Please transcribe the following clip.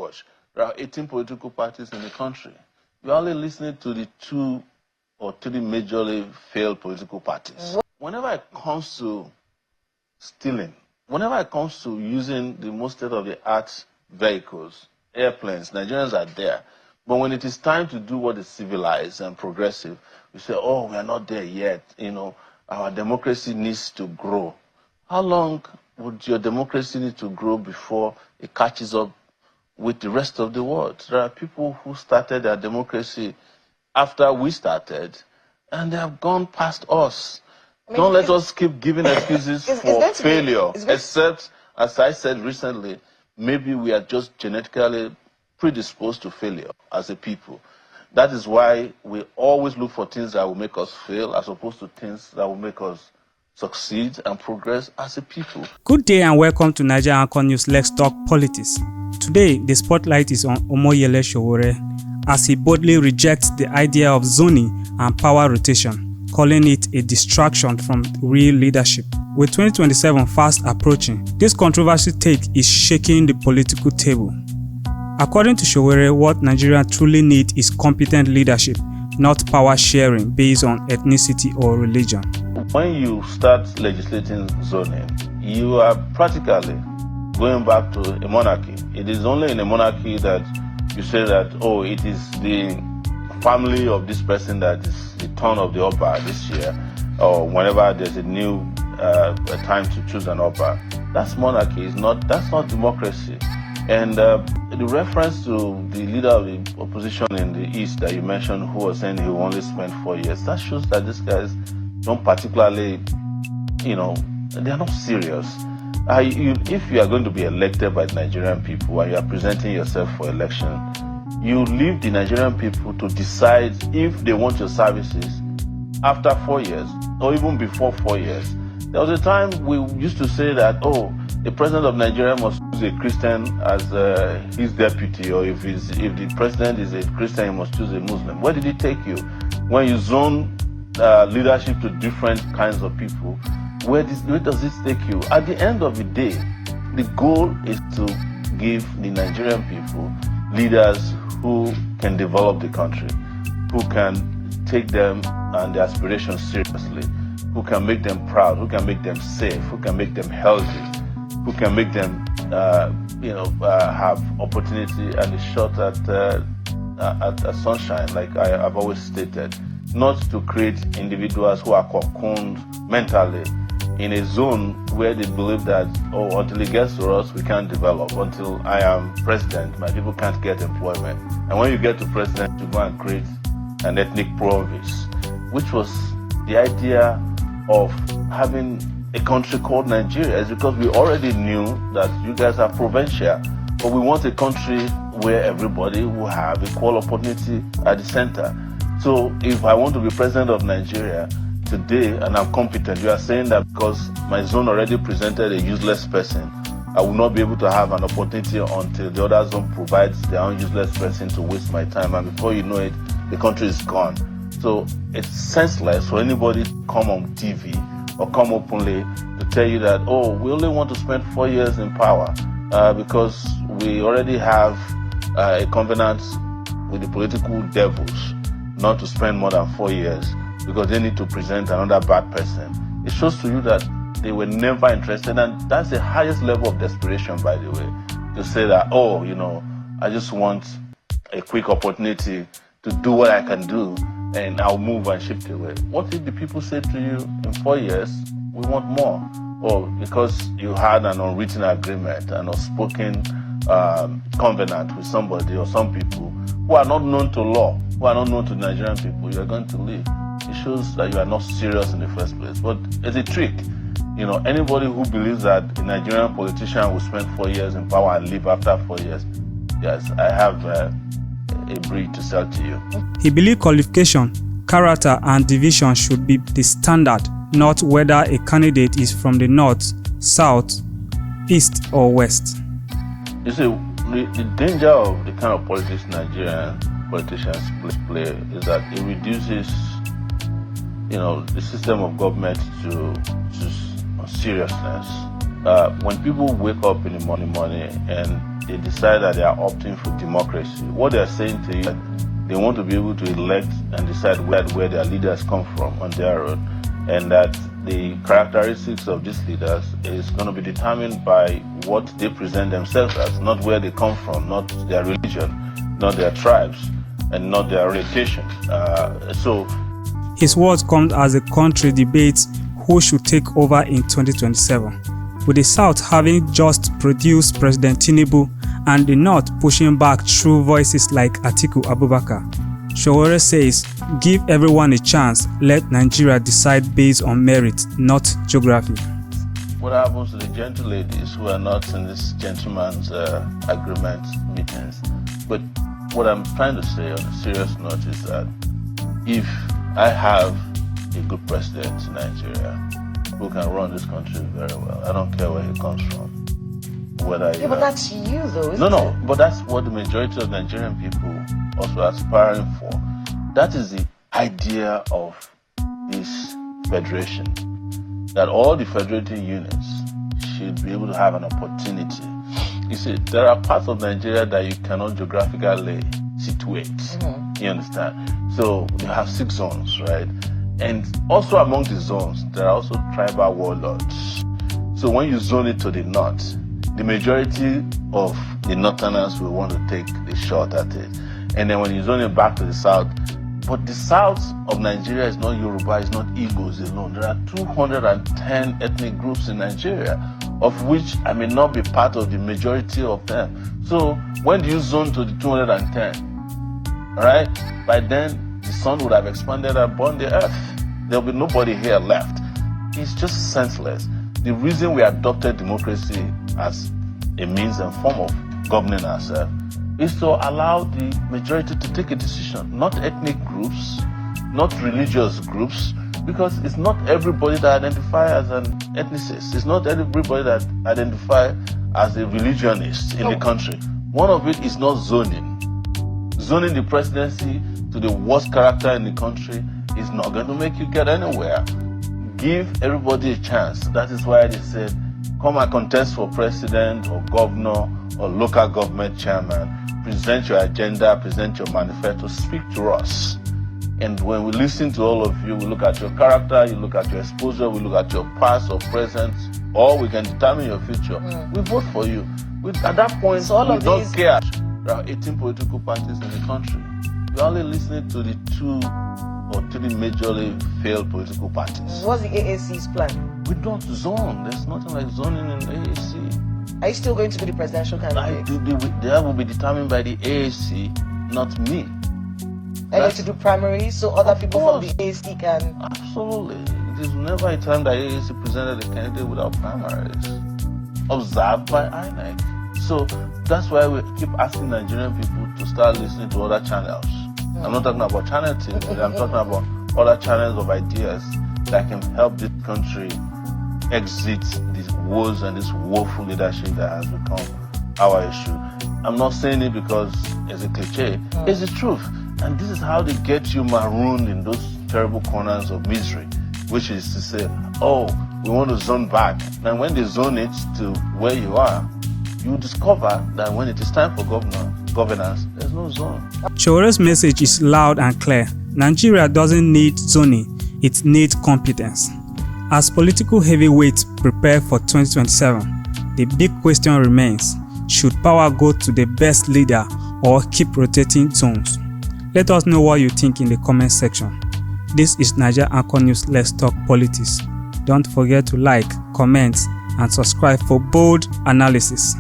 watch. There are 18 political parties in the country. You're only listening to the 2 or 3 majorly failed political parties. Whenever it comes to stealing, whenever it comes to using the most state-of-the-art vehicles, airplanes, Nigerians are there. But when it is time to do what is civilized and progressive, we say, oh, we are not there yet. Our democracy needs to grow. How long would your democracy need to grow before it catches up with the rest of the world? There are people who started their democracy after we started, and they have gone past us. Don't let us keep giving excuses for failure, except, as I said recently, maybe we are just genetically predisposed to failure as a people. That is why we always look for things that will make us fail as opposed to things that will make us succeed and progress as a people. Good day and welcome to Naija Anchor News Let's Talk Politics. Today, the spotlight is on Omoyele Sowore as he boldly rejects the idea of zoning and power rotation, calling it a distraction from real leadership. With 2027 fast approaching, this controversial take is shaking the political table. According to Sowore, what Nigerians truly need is competent leadership, not power sharing based on ethnicity or religion. When you start legislating zoning, you are practically going back to a monarchy. It is only in a monarchy that you say that, oh, it is the family of this person that is the turn of the Oba this year, or whenever there's a new time to choose an Oba. That's monarchy. That's not democracy. And the reference to the leader of the opposition in the East that you mentioned, who was saying he will only spend 4 years, that shows that these guys don't particularly, they are not serious. If you are going to be elected by the Nigerian people and you are presenting yourself for election, you leave the Nigerian people to decide if they want your services after 4 years or even before 4 years. There was a time we used to say that, oh, the president of Nigeria must choose a Christian as his deputy, or if the president is a Christian, he must choose a Muslim. Where did it take you? When you zone leadership to different kinds of people, where does it take you? At the end of the day, the goal is to give the Nigerian people leaders who can develop the country, who can take them and their aspirations seriously, who can make them proud, who can make them safe, who can make them healthy, who can make them, have opportunity and a shot at sunshine, like I've always stated. Not to create individuals who are cocooned mentally in a zone where they believe that, oh, until it gets to us, we can't develop. Until I am president, my people can't get employment. And when you get to president, you go and create an ethnic province, which was the idea of having a country called Nigeria. Is because we already knew that you guys are provincial, but we want a country where everybody will have equal opportunity at the center. So if I want to be president of Nigeria today and I'm competent, you are saying that because my zone already presented a useless person, I will not be able to have an opportunity until the other zone provides their own useless person to waste my time. And before you know it, the country is gone. So it's senseless for anybody to come on TV or come openly to tell you that, oh, we only want to spend 4 years in power because we already have a covenant with the political devils not to spend more than 4 years because they need to present another bad person. It shows to you that they were never interested, and that's the highest level of desperation, by the way, to say that, oh, I just want a quick opportunity to do what I can do and I'll move and shift away. What if the people say to you in 4 years, we want more? Or because you had an unwritten agreement, an unspoken covenant with somebody or some people who are not known to law, who are not known to Nigerian people, you are going to leave. It shows that you are not serious in the first place. But it's a trick. Anybody who believes that a Nigerian politician will spend 4 years in power and leave after 4 years, yes, I have a breed to sell to you. He believed qualification, character, and division should be the standard, not whether a candidate is from the north, south, east, or west. You see, the danger of the kind of politics Nigerian politicians play is that it reduces, the system of government to seriousness. When people wake up in the morning and they decide that they are opting for democracy, what they are saying to you is that they want to be able to elect and decide where their leaders come from on their own, and that the characteristics of these leaders is going to be determined by what they present themselves as, not where they come from, not their religion, not their tribes, and not their orientation. His words come as the country debates who should take over in 2027, with the South having just produced President Tinubu and the North pushing back through voices like Atiku Abubakar. Sowore says, give everyone a chance, let Nigeria decide based on merit, not geography. What happens to the gentle ladies who are not in this gentleman's agreement meetings? But what I'm trying to say on a serious note is that if I have a good president in Nigeria who can run this country very well, I don't care where he comes from. But that's you though, isn't it? But that's what the majority of Nigerian people also aspiring for. That is the idea of this federation, that all the federating units should be able to have an opportunity. You see, there are parts of Nigeria that you cannot geographically situate. Mm-hmm. You understand? So you have 6 zones, right? And also among the zones, there are also tribal warlords. So when you zone it to the north, the majority of the northerners will want to take the shot at it. And then when you zone it back to the south, but the south of Nigeria is not Yoruba, it's not Igbos alone. There are 210 ethnic groups in Nigeria, of which I may not be part of the majority of them. So when you zone to the 210, right, by then the sun would have expanded and burned the earth. There'll be nobody here left. It's just senseless. The reason we adopted democracy as a means and form of governing ourselves is to allow the majority to take a decision, not ethnic groups, not religious groups, because it's not everybody that identifies as an ethnicist. It's not everybody that identifies as a religionist in the country. One of it is not zoning. Zoning the presidency to the worst character in the country is not going to make you get anywhere. Give everybody a chance. That is why they said, come and contest for president or governor or local government chairman. Present your agenda, present your manifesto, speak to us. And when we listen to all of you, we look at your character, you look at your exposure, we look at your past or present, or we can determine your future. We vote for you. At that point, we don't care. There are 18 political parties in the country. You're only listening to the 2 or 3 majorly failed political parties. What's the AAC's plan? We don't zone. There's nothing like zoning in the AAC. Are you still going to be the presidential candidate? That will be determined by the AAC, not me. Are you going to do primaries so other people from the AAC can... Absolutely. There's never a time that AAC presented a candidate without primaries. Observed by INEC. So that's why we keep asking Nigerian people to start listening to other channels. I'm not talking about Channel TV, I'm talking about other channels of ideas that can help this country exit these woes and this woeful leadership that has become our issue. I'm not saying it because it's a cliche, it's the truth. And this is how they get you marooned in those terrible corners of misery, which is to say, oh, we want to zone back. And when they zone it to where you are, you discover that when it is time for governance, there's no zone. Sowore's message is loud and clear. Nigeria doesn't need zoning, it needs competence. As political heavyweights prepare for 2027, the big question remains, should power go to the best leader or keep rotating zones? Let us know what you think in the comment section. This is Naija Anchor News Let's Talk Politics. Don't forget to like, comment, and subscribe for bold analysis.